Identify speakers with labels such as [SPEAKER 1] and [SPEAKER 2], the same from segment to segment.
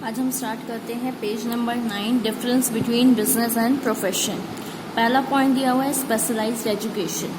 [SPEAKER 1] आज हम स्टार्ट करते हैं page number 9, difference between business and profession. पहला पॉइंट दिया हुआ है specialised education.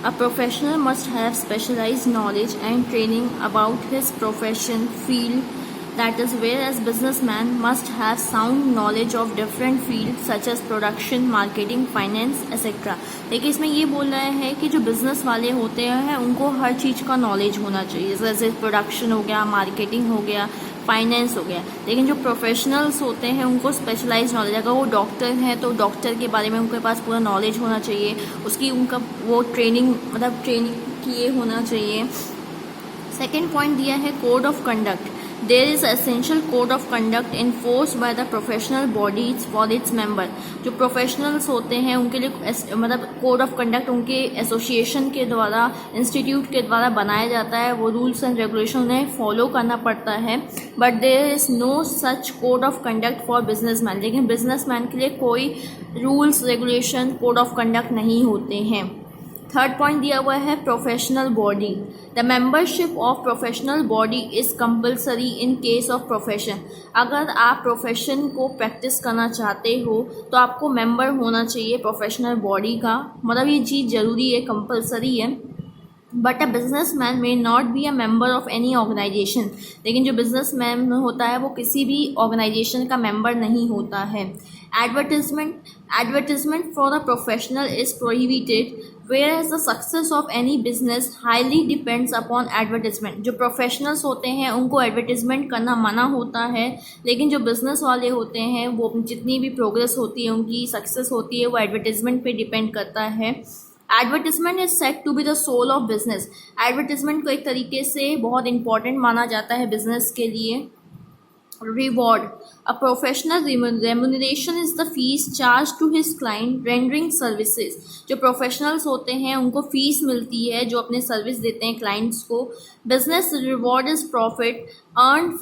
[SPEAKER 1] A professional must have specialised knowledge and training about his profession field, that is, whereas businessman must have sound knowledge of different fields such as production, marketing, finance, etc. देखिए इसमें ये बोल रहा है कि जो business वाले होते हैं उनको हर चीज़ का नॉलेज होना चाहिए, जैसे प्रोडक्शन हो गया, मार्केटिंग हो गया, फाइनेंस हो गया। लेकिन जो प्रोफेशनल्स होते हैं उनको स्पेशलाइज नॉलेज, अगर वो डॉक्टर हैं तो डॉक्टर के बारे में उनके पास पूरा नॉलेज होना चाहिए, उसकी उनका वो ट्रेनिंग किए होना चाहिए। सेकेंड पॉइंट दिया है code of conduct. There is essential code of conduct enforce by the professional bodies for its member. जो प्रोफेशनल्स होते हैं उनके लिए कोड ऑफ कंडक्ट उनके एसोसिएशन के द्वारा, इंस्टीट्यूट के द्वारा बनाया जाता है। वो रूल्स एंड रेगुलेशन उन्हें फॉलो करना पड़ता है। But there is no such code of conduct for businessman. लेकिन बिजनेसमैन के लिए कोई rules, regulation, code of conduct नहीं होते हैं। थर्ड पॉइंट दिया हुआ है professional body. The membership of professional body is compulsory in case of profession. अगर आप प्रोफेशन को प्रैक्टिस करना चाहते हो तो आपको मेंबर होना चाहिए प्रोफेशनल बॉडी का, मतलब ये चीज़ ज़रूरी है, कंपल्सरी है। But a business man may not be a member of any organisation. लेकिन जो बिजनेस मैन होता है वो किसी भी ऑर्गेनाइजेशन का मेंबर नहीं होता है। Advertisement for the professional is prohibited, whereas the success of any business highly depends upon advertisement। जो प्रोफेशनल्स होते हैं उनको एडवर्टीजमेंट करना मना होता है, लेकिन जो बिजनेस वाले होते हैं वो जितनी भी प्रोग्रेस होती है, उनकी सक्सेस होती है, वो एडवर्टीजमेंट पे डिपेंड करता है। Advertisement is set to be the soul of business. Advertisement को एक तरीके से बहुत इंपॉर्टेंट माना जाता है बिजनेस के लिए। Reward. A professional remuneration is the fees charged to his client rendering services। जो प्रोफेशनल्स होते हैं उनको फीस मिलती है जो अपने सर्विस देते हैं क्लाइंट्स को। Business reward is profit earned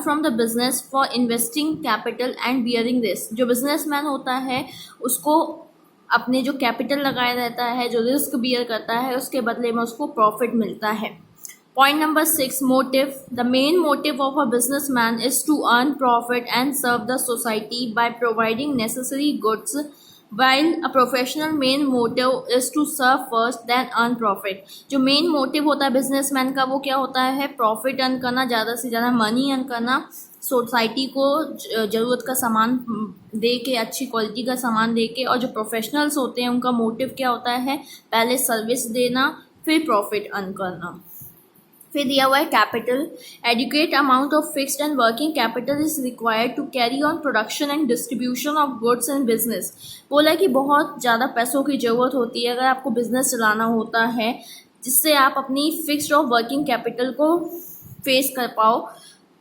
[SPEAKER 1] from the business for investing capital and bearing risk। जो बिजनेसमैन होता है उसको अपने जो कैपिटल लगाया रहता है, जो रिस्क बियर करता है, उसके बदले में उसको प्रॉफिट मिलता है। Point number 6, motive. The main motive of a businessman is to earn profit and serve the society by providing necessary goods, while a professional main motive is to serve first then earn profit। जो main motive होता है businessman का वो क्या होता है? Profit earn करना, ज़्यादा से ज़्यादा मनी अर्न करना, सोसाइटी को ज़रूरत का सामान दे के, अच्छी क्वालिटी का सामान दे के। और जो प्रोफेशनल्स होते हैं उनका मोटिव क्या होता है? पहले सर्विस देना, फिर प्रॉफिट अर्न करना। फिर दिया हुआ है capital. Adequate amount of fixed and working capital is required to carry on production and distribution of goods and business. बोला है कि बहुत ज़्यादा पैसों की ज़रूरत होती है अगर आपको बिजनेस चलाना होता है, जिससे आप अपनी फिक्स्ड ऑफ वर्किंग कैपिटल को फेस कर पाओ।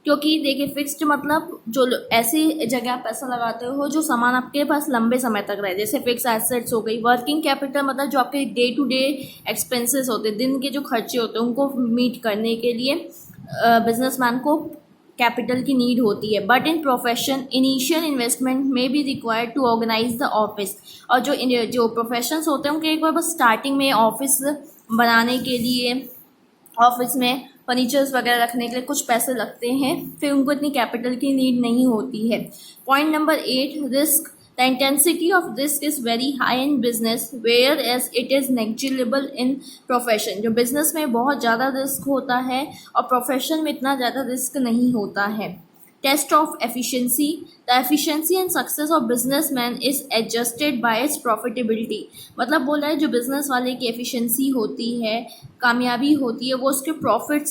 [SPEAKER 1] क्योंकि देखिए फिक्स्ड मतलब जो ऐसी जगह आप पैसा लगाते हो जो सामान आपके पास लंबे समय तक रहे, जैसे फिक्स एसेट्स हो गई। वर्किंग कैपिटल मतलब जो आपके डे टू डे एक्सपेंसेस होते हैं, दिन के जो खर्चे होते हैं, उनको मीट करने के लिए बिजनेसमैन को कैपिटल की नीड होती है। But in profession initial investment में be required to organise the office. और जो प्रोफेशंस होते हैं उनके एक बार बस स्टार्टिंग में ऑफिस बनाने के लिए, ऑफिस में फर्नीचर्स वगैरह रखने के लिए कुछ पैसे लगते हैं, फिर उनको इतनी कैपिटल की नीड नहीं होती है। Point number 8, risk. The intensity of risk is very high in business whereas it is negligible in profession. जो बिजनेस में बहुत ज़्यादा रिस्क होता है और प्रोफेशन में इतना ज़्यादा रिस्क नहीं होता है। Test of efficiency. The efficiency and success of businessman is adjusted by its profitability. मतलब बोला है जो बिजनेस वाले की एफिशिएंसी होती है, कामयाबी होती है, वो उसके प्रॉफिट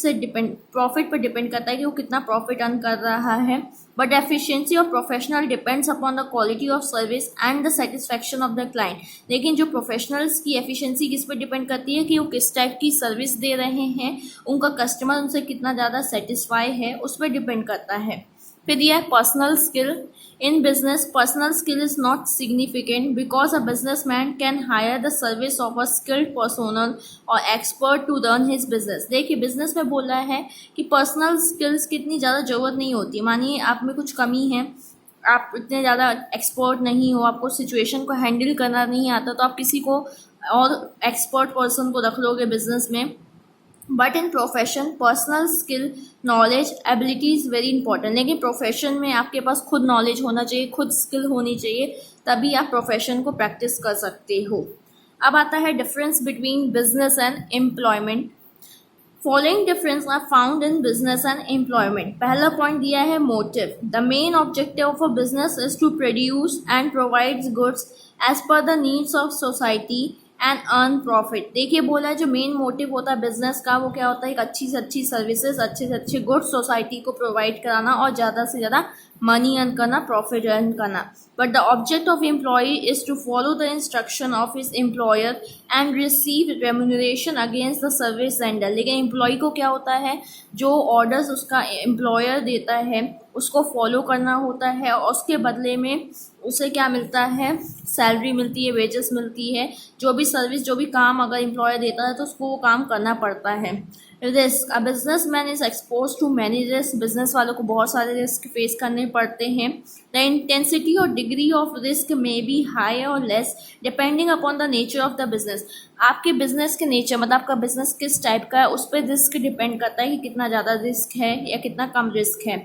[SPEAKER 1] पर डिपेंड करता है कि वो कितना प्रॉफिट अर्न कर रहा है। But efficiency of professional depends upon the quality of service and the satisfaction of the client. लेकिन जो प्रोफेशनल्स की एफिशिएंसी किस पर डिपेंड करती है कि वो किस टाइप की सर्विस दे रहे हैं, उनका कस्टमर उनसे कितना ज़्यादा सेटिस्फाई है, उस पर डिपेंड करता है। फिर दिया है personal skill. In business personal skill is not significant because a businessman can hire the service of a skilled personal और expert to run his business. देखिए बिजनेस में बोल रहा है कि पर्सनल स्किल्स की इतनी ज़्यादा ज़रूरत नहीं होती। मानिए आप में कुछ कमी है, आप इतने ज़्यादा एक्सपर्ट नहीं हो, आपको सिचुएशन को हैंडल करना नहीं आता, तो आप किसी को और एक्सपर्ट पर्सन को रख लोगे बिजनेस में, but in profession personal skill knowledge ability is very important. लेकिन प्रोफेशन में आपके पास खुद नॉलेज होना चाहिए, खुद स्किल होनी चाहिए, तभी आप प्रोफेशन को प्रैक्टिस कर सकते हो। अब आता है difference between business and employment. Following difference are found in business and employment. पहला पॉइंट दिया है motive. The main objective of a business is to produce and provides goods as per the needs of society and earn profit. देखिए बोला है जो main motive होता है business का वो क्या होता है, एक अच्छी से अच्छी सर्विसेज, अच्छे से अच्छे गुड्स सोसाइटी को प्रोवाइड कराना और ज़्यादा से ज़्यादा मनी अर्न करना, प्रॉफिट अर्न करना। But the object of employ is to follow the instruction of his employer and receive remuneration against the service render. लेकिन एम्प्लॉय को क्या होता है, जो ऑर्डर्स उसका एम्प्लॉयर देता है उसको फॉलो करना होता है और उसके बदले में उसे क्या मिलता है, सैलरी मिलती है, वेजेस मिलती है। जो भी सर्विस, जो भी काम अगर एम्प्लॉयर देता है तो उसको वो काम करना पड़ता है। Risk, a business man is expose to many risk. Business वालों को बहुत सारे रिस्क फेस करने पड़ते हैं। द इंटेंसिटी और degree of risk may be high और less depending upon the nature of the business. आपके बिजनेस के नेचर, मतलब आपका बिजनेस किस टाइप का है, उस पर रिस्क डिपेंड करता है कि कितना ज़्यादा रिस्क है या कितना कम रिस्क है।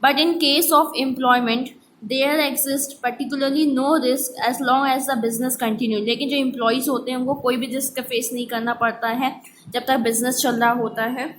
[SPEAKER 1] But in case of employment there exist particularly no risk as long as the business continue. लेकिन जो एम्प्लॉयज़ होते हैं उनको कोई भी रिस्क फेस नहीं करना पड़ता है जब तक बिजनेस चल रहा होता है।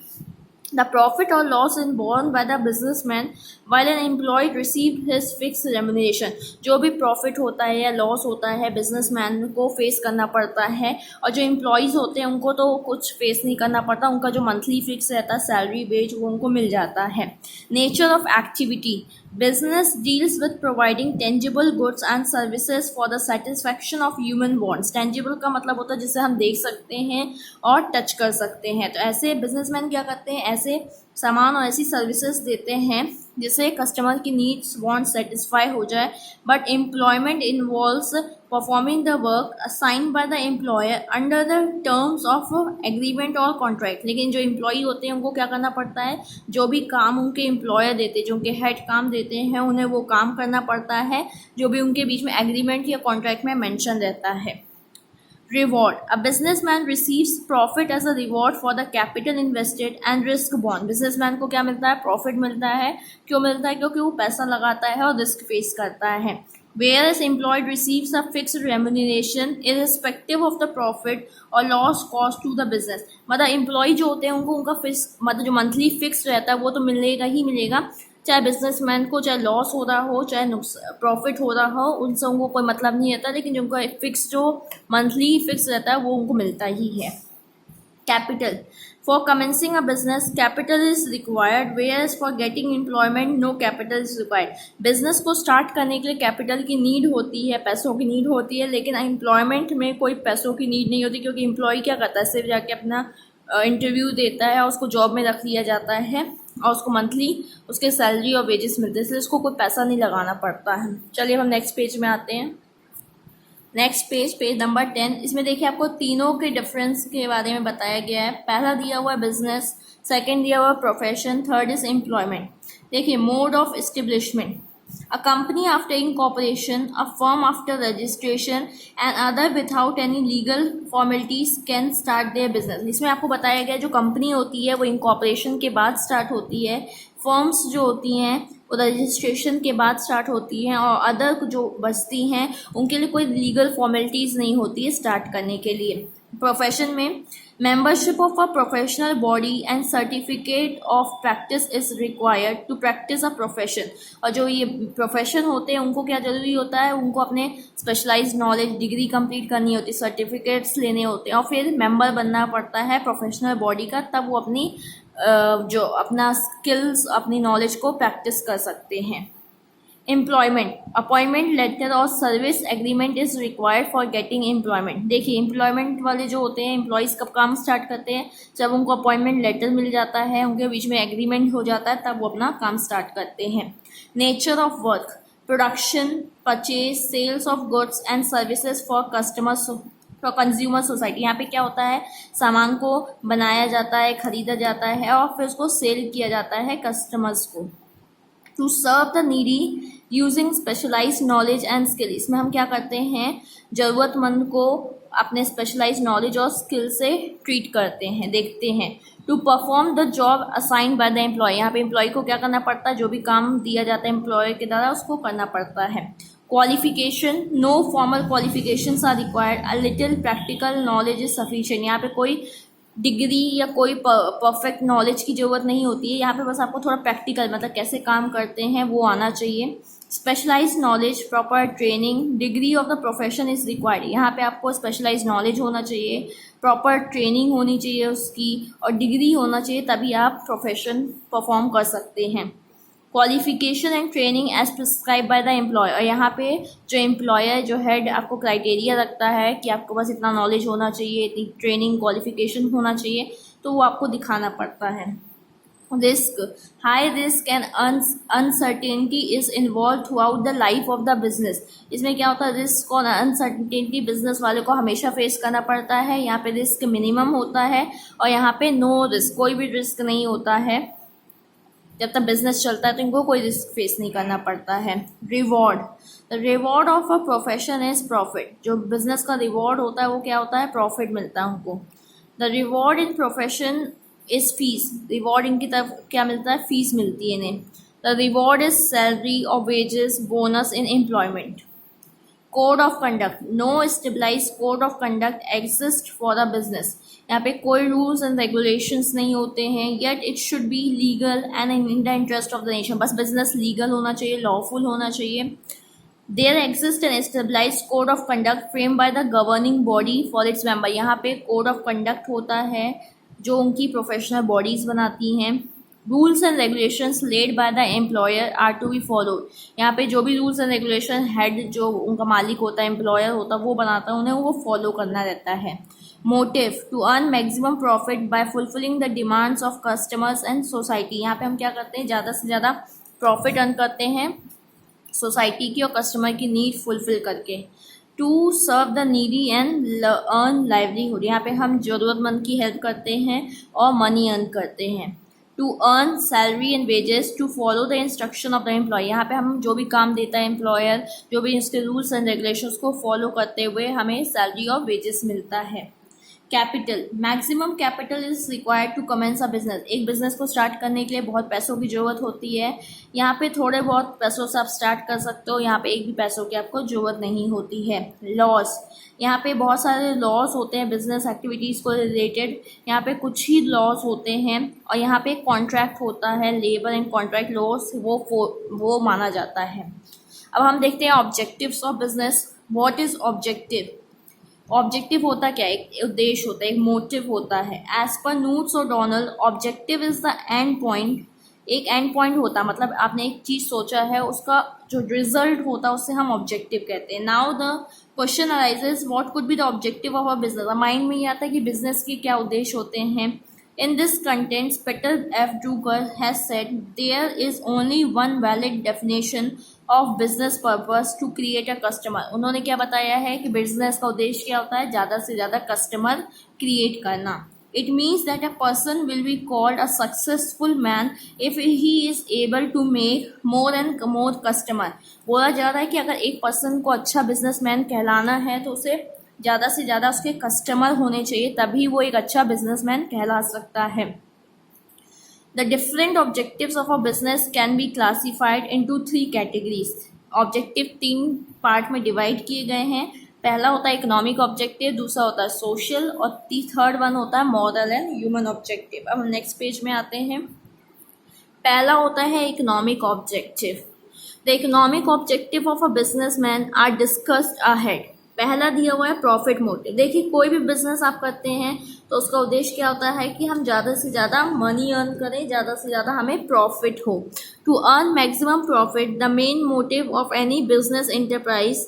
[SPEAKER 1] The profit or loss is borne by the businessman while an employee receives his fixed remuneration। जो भी प्रॉफिट होता है या लॉस होता है बिजनेसमैन को फेस करना पड़ता है, और जो एम्प्लॉयज़ होते हैं उनको तो कुछ फेस नहीं करना पड़ता, उनका जो मंथली फिक्स रहता है सैलरी वेज वो उनको मिल जाता है। Nature of activity, business deals with providing tangible goods and services for the satisfaction of human wants। tangible का मतलब होता है जिसे हम देख सकते हैं और टच कर सकते हैं। तो ऐसे बिजनेसमैन क्या करते हैं, ऐसे सामान और ऐसी सर्विसेज देते हैं जिससे कस्टमर की नीड्स वांट सेटिस्फाई हो जाए। But employment involves performing the work assigned by the employer under the terms of agreement और कॉन्ट्रैक्ट। लेकिन जो एम्प्लॉई होते हैं उनको क्या करना पड़ता है, जो भी काम उनके एम्प्लॉयर देते हैं, जो उनके हेड काम देते हैं, उन्हें वो काम करना पड़ता है जो भी उनके बीच में एग्रीमेंट या कॉन्ट्रैक्ट में मेंशन रहता है। Reward, a businessman receives profit as a reward for the capital invested and risk borne। Businessman को क्या मिलता है, प्रॉफिट मिलता है। क्यों मिलता है, क्योंकि वो पैसा लगाता है और रिस्क फेस करता है। Whereas employed receives a fixed remuneration irrespective of the profit or loss caused to the business। मतलब एम्प्लॉय जो होते हैं उनको उनका फिक्स, मतलब जो मंथली फिक्स रहता है वो तो मिलेगा ही मिलेगा, चाहे बिजनेसमैन को चाहे लॉस हो रहा हो चाहे प्रॉफिट हो रहा हो, उनसे उनको कोई मतलब नहीं रहता। लेकिन जिनको फिक्स, जो मंथली फिक्स रहता है वो उनको मिलता ही है। Capital, for commencing a business capital is required whereas for getting employment no capital is required. Business को स्टार्ट करने के लिए कैपिटल की नीड होती है, पैसों की नीड होती है, लेकिन एम्प्लॉयमेंट में कोई पैसों की नीड नहीं होती, क्योंकि एम्प्लॉय क्या करता है, सिर्फ जाके अपना इंटरव्यू देता है और उसको जॉब में रख लिया जाता है और उसको मंथली उसके सैलरी और वेजेस मिलते हैं, इसलिए उसको कोई पैसा नहीं लगाना पड़ता है। चलिए हम नेक्स्ट पेज में आते हैं। Next page, page number 10। इसमें देखिए आपको तीनों के डिफरेंस के बारे में बताया गया है। पहला दिया हुआ है बिजनेस, सेकंड दिया हुआ प्रोफेशन, थर्ड इज एम्प्लॉयमेंट। देखिए mode of establishment, a company after incorporation, a firm after registration and other without any legal formalities can start their business। इसमें आपको बताया गया जो कंपनी होती है वो इंकॉर्पोरेशन के बाद स्टार्ट होती है, फर्म्स जो होती हैं वो रजिस्ट्रेशन के बाद स्टार्ट होती हैं, और अदर जो बचती हैं उनके लिए कोई लीगल फॉर्मेलिटीज़ नहीं होती है स्टार्ट करने के लिए। प्रोफेशन में membership of a professional body and certificate of practice is required to practice a profession. और जो ये प्रोफेशन होते हैं उनको क्या ज़रूरी होता है, उनको अपने स्पेशलाइज्ड नॉलेज डिग्री कंप्लीट करनी होती है, सर्टिफिकेट्स लेने होते हैं और फिर मेंबर बनना पड़ता है प्रोफेशनल बॉडी का, तब वो अपनी जो अपना स्किल्स, अपनी नॉलेज को प्रैक्टिस कर सकते हैं। एम्प्लॉयमेंट, अपॉइंटमेंट लेटर और service agreement is required for getting employment. देखिए एम्प्लॉयमेंट वाले जो होते हैं एम्प्लॉयज़ कब काम स्टार्ट करते हैं, जब उनको अपॉइंटमेंट लेटर मिल जाता है, उनके बीच में एग्रीमेंट हो जाता है, तब वो अपना काम स्टार्ट करते हैं। Nature of work, production, purchase, sales of goods and services for customers, for consumer society. यहाँ पे क्या होता है, सामान को बनाया जाता है, खरीदा जाता है और फिर उसको सेल किया जाता है कस्टमर्स को। To serve the needy using specialised knowledge and skill, इसमें हम क्या करते हैं, ज़रूरतमंद को अपने स्पेशलाइज नॉलेज और स्किल से ट्रीट करते हैं, देखते हैं। To perform the job assign by the employ, यहाँ पे एम्प्लॉय को क्या करना पड़ता है, जो भी काम दिया जाता है एम्प्लॉय के द्वारा उसको करना पड़ता है। Qualification, no formal qualifications are required, a little practical knowledge is sufficient, यहाँ पे कोई डिग्री या कोई परफेक्ट नॉलेज की ज़रूरत नहीं होती है, यहाँ पे बस आपको थोड़ा प्रैक्टिकल मतलब कैसे काम करते हैं वो आना चाहिए। Specialise knowledge, proper training, degree of the profession is required, यहाँ पे आपको स्पेशलाइज नॉलेज होना चाहिए, प्रॉपर ट्रेनिंग होनी चाहिए उसकी और डिग्री होना चाहिए, तभी आप प्रोफेशन परफॉर्म कर सकते हैं। Qualification and training as prescribe by the employ, और यहाँ पे जो एम्प्लॉयर जो हेड आपको क्राइटेरिया रखता है कि आपको बस इतना नॉलेज होना चाहिए, इतनी ट्रेनिंग क्वालिफिकेशन होना चाहिए, तो वो आपको दिखाना पड़ता है। Risk, high risk and uncertainty is involve through out the life of the business, इसमें क्या होता है रिस्क और अनसर्टेनिटी बिजनेस वाले को हमेशा फेस करना पड़ता है। यहाँ पे रिस्क मिनिमम होता है और यहाँ पे नो रिस्क, कोई भी रिस्क नहीं होता है, जब तक बिजनेस चलता है तो इनको कोई रिस्क फेस नहीं करना पड़ता है। Reward, the reward of a profession is profit, जो बिजनेस का रिवॉर्ड होता है वो क्या होता है, प्रॉफिट मिलता है उनको। The reward in profession is fees, reward इनकी तरफ क्या मिलता है, फीस मिलती है इन्हें। द रिवॉर्ड इज सैलरी और wages, bonus in employment. Code of conduct, no stabilise code of conduct exist for the business, यहाँ पे कोई रूल्स एंड रेगुलेशंस नहीं होते हैं, yet it should be legal and in the interest of the nation, बस business legal होना चाहिए, lawful होना चाहिए। There exist an stabilise code of conduct frame by the governing body for its member, यहाँ पे कोड ऑफ कंडक्ट होता है जो उनकी प्रोफेशनल बॉडीज़ बनाती हैं। Rules and regulations led by the employer are to be followed, यहाँ पे जो भी रूल्स एंड रेगुलेशन हेड जो उनका मालिक होता है एम्प्लॉयर होता है वो बनाता है, उन्हें वो फॉलो करना रहता है। Motive, to earn maximum profit by fulfilling the demands of customers and society, यहाँ पे हम क्या करते हैं, ज़्यादा से ज़्यादा प्रॉफिट अर्न करते हैं सोसाइटी की और कस्टमर की नीड फुलफिल करके। To serve the needy and earn livelihood, यहाँ पे हम ज़रूरतमंद की हेल्प करते हैं और मनी अर्न करते हैं। To earn salary and wages, to follow the instruction of the employ, यहाँ पे हम जो भी काम देता है एम्प्लॉयर, जो भी इसके रूल्स एंड रेगुलेशंस को फॉलो करते हुए हमें सैलरी और वेजेस मिलता है। Capital, maximum capital is required to commence a business, एक बिजनेस को स्टार्ट करने के लिए बहुत पैसों की ज़रूरत होती है, यहाँ पे थोड़े बहुत पैसों से आप स्टार्ट कर सकते हो, यहाँ पे एक भी पैसों की आपको ज़रूरत नहीं होती है। लॉस, यहाँ पे बहुत सारे लॉस होते हैं बिजनेस एक्टिविटीज़ को रिलेटेड, यहाँ पे कुछ ही लॉस होते हैं और यहाँ पे कॉन्ट्रैक्ट होता है, लेबर एंड कॉन्ट्रैक्ट लॉस वो माना जाता है। अब हम देखते हैं objectives of business. What is objective, objective होता क्या है, एक उद्देश्य होता है, एक मोटिव होता है। एज पर नूट्स और Donald, objective is the end point, एक एंड पॉइंट होता है, मतलब आपने एक चीज़ सोचा है उसका जो रिजल्ट होता है उससे हम ऑब्जेक्टिव कहते हैं। Now the question arises, what could be the objective of a business, mind में ये आता है कि बिजनेस के क्या उद्देश्य होते हैं। In this content, Peter F. Drucker has said there is only one valid definition of business purpose to create a customer. उन्होंने क्या बताया है कि बिजनेस का उद्देश्य क्या होता है, ज़्यादा से ज़्यादा कस्टमर क्रिएट करना। It means that a person will be called a successful man if he is able to make more and more customer. बोला जा रहा है कि अगर एक पर्सन को अच्छा बिजनेसमैन कहलाना है तो उसे ज़्यादा से ज़्यादा उसके कस्टमर होने चाहिए, तभी वो एक अच्छा बिजनेसमैन कहला सकता है। The different objectives of a business can be classified into 3 categories. Objective 3 part में डिवाइड किए गए हैं। पहला होता है इकोनॉमिक ऑब्जेक्टिव, दूसरा होता है सोशल और थर्ड वन होता है मॉरल एंड ह्यूमन ऑब्जेक्टिव। अब हम नेक्स्ट पेज में आते हैं। पहला होता है economic objective. The economic objective of a businessman are discussed ahead. पहला दिया हुआ है प्रॉफिट मोटिव। देखिए कोई भी बिजनेस आप करते हैं तो उसका उद्देश्य क्या होता है कि हम ज़्यादा से ज़्यादा मनी अर्न करें, ज़्यादा से ज़्यादा हमें प्रॉफिट हो। To earn maximum profit, the main motive of any business enterprise,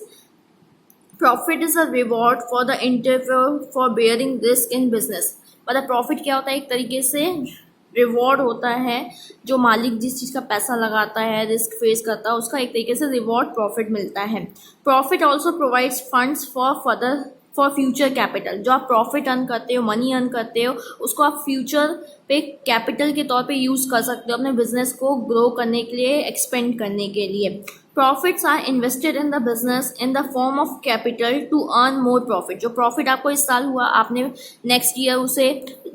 [SPEAKER 1] profit is a reward for the interview for bearing risk in business. मतलब प्रॉफिट क्या होता है, एक तरीके से रिवॉर्ड होता है, जो मालिक जिस चीज़ का पैसा लगाता है, रिस्क फेस करता है, उसका एक तरीके से रिवॉर्ड प्रॉफिट मिलता है। Profit also provides funds for for future capital. जो आप प्रॉफिट अर्न करते हो, मनी अर्न करते हो, उसको आप फ्यूचर पे कैपिटल के तौर पे यूज़ कर सकते हो अपने बिजनेस को ग्रो करने के लिए, एक्सपेंड करने के लिए। Profits are invested in the business in the form of capital to earn more profit. जो प्रॉफिट आपको इस साल हुआ, आपने नेक्स्ट ईयर उसे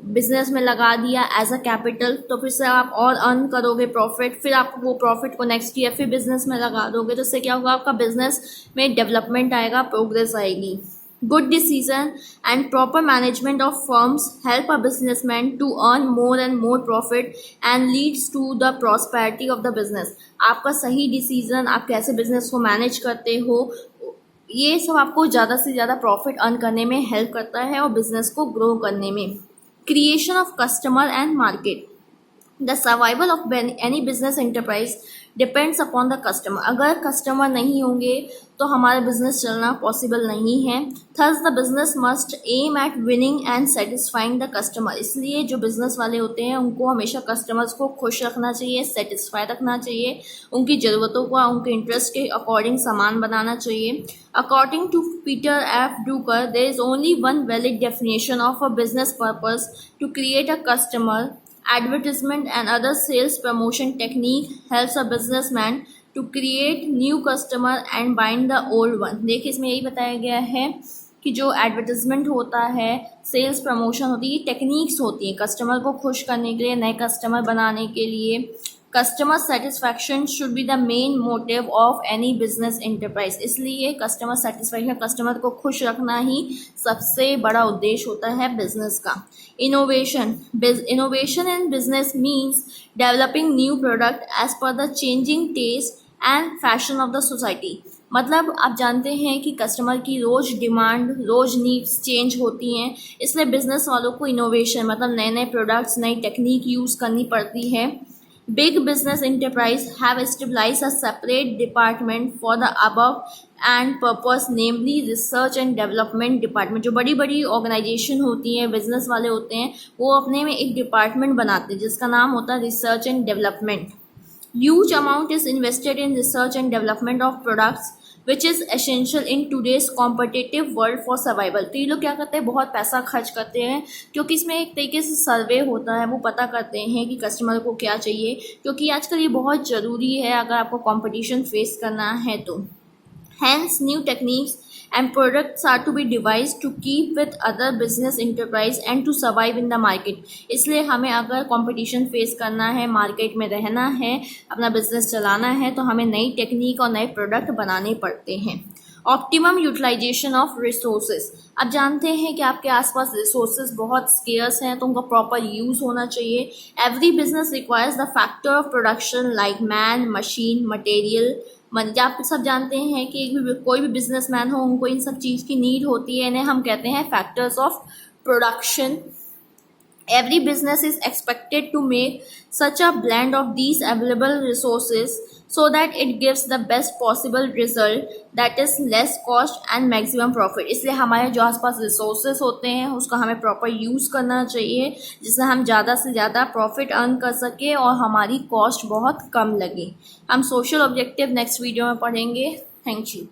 [SPEAKER 1] बिजनेस में लगा दिया एज अ कैपिटल, तो फिर से आप और अर्न करोगे प्रॉफिट, फिर आप वो प्रॉफिट को नेक्स्ट ईयर फिर बिजनेस में लगा दोगे, तो इससे क्या होगा, आपका बिजनेस में डेवलपमेंट आएगा, प्रोग्रेस आएगी। Good decision and proper management of firms help a businessman to earn more and more profit and leads to the prosperity of the business। आपका सही डिसीजन, आप कैसे बिजनेस को मैनेज करते हो, ये सब आपको ज़्यादा से ज़्यादा प्रॉफिट अर्न करने में हेल्प करता है और बिजनेस को ग्रो करने में। Creation of customer and market. The survival of any business enterprise depends upon the customer. अगर कस्टमर नहीं होंगे तो हमारा बिजनेस चलना पॉसिबल नहीं है। Thus the business must aim at winning and satisfying the customer. इसलिए जो बिजनेस वाले होते हैं उनको हमेशा कस्टमर्स को खुश रखना चाहिए, सेटिस्फाई रखना चाहिए, उनकी ज़रूरतों को उनके इंटरेस्ट के अकॉर्डिंग सामान बनाना चाहिए। According to Peter F Drucker, there is only one valid definition of a business purpose to create a customer. Advertisement and other sales promotion technique helps a businessman to create new customer and bind the old one। देखिए इसमें यही बताया गया है कि जो advertisement होता है, सेल्स प्रमोशन होती है, टेक्निक्स होती है कस्टमर को खुश करने के लिए, नए कस्टमर बनाने के लिए। Customer satisfaction should be the main motive of any business enterprise. इसलिए कस्टमर सेटिस्फैक्शन, कस्टमर को खुश रखना ही सबसे बड़ा उद्देश्य होता है बिजनेस का। Innovation in business means developing new product as per the changing taste and fashion of the society. मतलब आप जानते हैं कि कस्टमर की रोज़ डिमांड, रोज़ नीड्स चेंज होती हैं, इसलिए बिजनेस वालों को इनोवेशन मतलब नए नए प्रोडक्ट्स, नई टेक्निक यूज़ करनी पड़ती है। Big business enterprise have established a separate department for the above and purpose, namely research and development department। जो बड़ी बड़ी ऑर्गेनाइजेशन होती हैं, बिजनेस वाले होते हैं, वो अपने में एक डिपार्टमेंट बनाते हैं जिसका नाम होता है research and development. Huge amount is invested in research and development of products which is essential in today's competitive world for survival। तो ये लोग क्या करते हैं, बहुत पैसा खर्च करते हैं, क्योंकि इसमें एक तरीके से सर्वे होता है, वो पता करते हैं कि कस्टमर को क्या चाहिए, क्योंकि आजकल ये बहुत ज़रूरी है अगर आपको कंपटीशन फेस करना है तो। Hence new techniques and products are to be devised to keep with other business enterprise and to survive in the market। इसलिए हमें अगर कंपटीशन फेस करना है, मार्केट में रहना है, अपना बिजनेस चलाना है, तो हमें नई टेक्निक और नए प्रोडक्ट बनाने पड़ते हैं। Optimum utilisation of resources. अब जानते हैं कि आपके आसपास रिसोर्सेज बहुत स्केर्स हैं, तो उनका प्रॉपर यूज़ होना चाहिए। Every business requires the factor of production like man, machine, material. आप सब जानते हैं कि कोई भी बिजनेसमैन हो, उनको इन सब चीज़ की नीड होती है, इन्हें हम कहते हैं factors of production. Every business is expected to make such a blend of these available resources so that it gives the best possible result, that is less cost and maximum profit। इसलिए हमारे जो आसपास resources होते हैं उसका हमें proper use करना चाहिए, जिससे हम ज़्यादा से ज़्यादा प्रॉफिट अर्न कर सके और हमारी कॉस्ट बहुत कम लगे। हम सोशल ऑब्जेक्टिव नेक्स्ट वीडियो में पढ़ेंगे। Thank you.